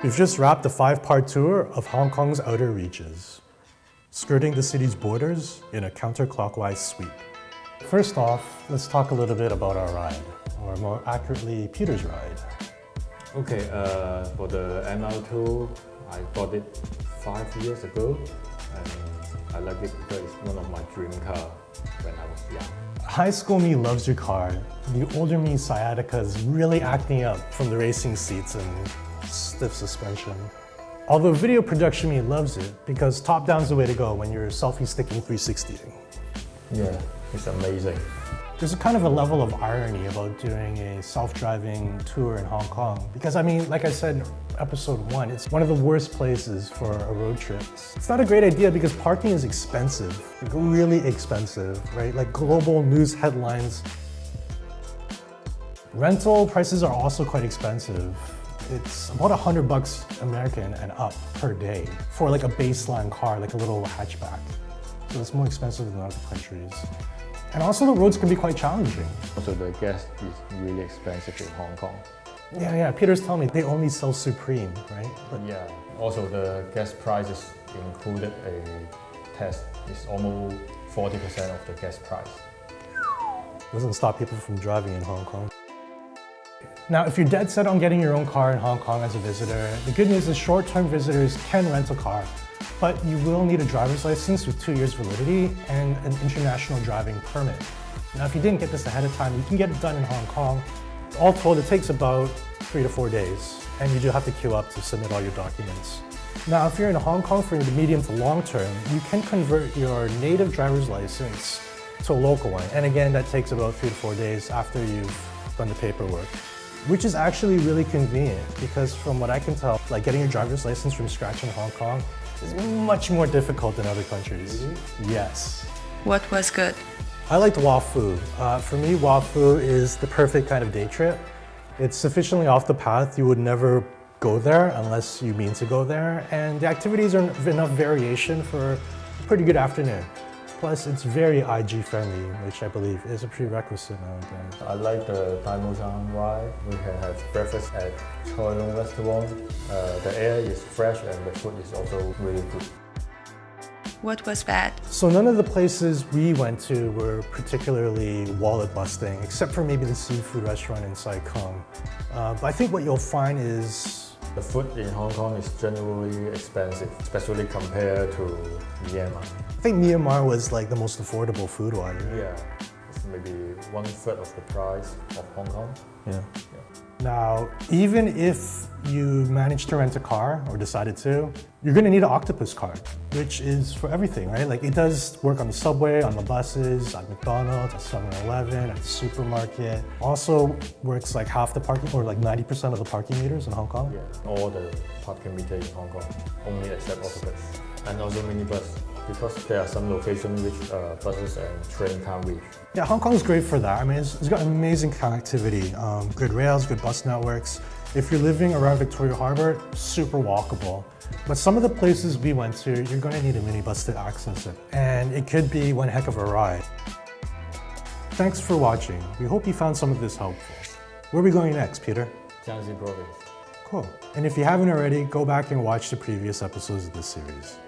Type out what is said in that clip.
We've just wrapped a 5-part tour of Hong Kong's outer reaches, skirting the city's borders in a counterclockwise sweep. First off, let's talk a little bit about our ride, or more accurately, Peter's ride. Okay, for the ML2, I bought it 5 years ago, and I like it because it's one of my dream car when I was young. High school me loves your car. The older me sciatica is really acting up from the racing seats and stiff suspension. Although video production me loves it because top-down's the way to go when you're selfie-sticking 360ing. Yeah, it's amazing. There's a kind of a level of irony about doing a self-driving tour in Hong Kong because, I mean, like I said in episode 1, it's one of the worst places for a road trip. It's not a great idea because parking is expensive, like really expensive, right? Like global news headlines. Rental prices are also quite expensive. It's about $100 American and up per day for like a baseline car, like a little hatchback. So it's more expensive than other countries. And also the roads can be quite challenging. Also the gas is really expensive in Hong Kong. Yeah, Peter's telling me they only sell Supreme, right? But Yeah, also the gas prices included a tax. It's almost 40% of the gas price. doesn't stop people from driving in Hong Kong. Now, if you're dead set on getting your own car in Hong Kong as a visitor, the good news is short-term visitors can rent a car, but you will need a driver's license with 2 years validity and an international driving permit. Now, if you didn't get this ahead of time, you can get it done in Hong Kong. All told, it takes about 3 to 4 days, and you do have to queue up to submit all your documents. Now, if you're in Hong Kong for the medium to long term, you can convert your native driver's license to a local one. And again, that takes about 3 to 4 days after you've done the paperwork, which is actually really convenient because from what I can tell, like getting your driver's license from scratch in Hong Kong is much more difficult than other countries. Really? Yes. What was good? I liked Wafu. For me, Wafu is the perfect kind of day trip. It's sufficiently off the path. You would never go there unless you mean to go there. And the activities are enough variation for a pretty good afternoon. Plus, it's very IG friendly, which I believe is a prerequisite nowadays. I like the Daimoshan ride. We can have breakfast at Choi Lung restaurant. The air is fresh and the food is also really good. What was bad? So none of the places we went to were particularly wallet busting, except for maybe the seafood restaurant in Sai Kung. But I think what you'll find is The food in Hong Kong is generally expensive, especially compared to Myanmar. I think Myanmar was like the most affordable food-wise. Right? Yeah, it's maybe 1/3 of the price of Hong Kong. Yeah. Now, even if you manage to rent a car or decided to, you're going to need an Octopus card, which is for everything, right? Like it does work on the subway, on the buses, at McDonald's, at 7-Eleven, at the supermarket. Also works like half the parking or like 90% of the parking meters in Hong Kong. Yeah, all the parking meter in Hong Kong, only except Octopus. And also minibus, because there are some locations which buses and train can't reach. Yeah, Hong Kong's great for that. I mean, it's got amazing connectivity, good rails, good bus networks. If you're living around Victoria Harbour, super walkable. But some of the places we went to, you're going to need a minibus to access it. And it could be one heck of a ride. Thanks for watching. We hope you found some of this helpful. Where are we going next, Peter? Jiangxi province. Cool. And if you haven't already, go back and watch the previous episodes of this series.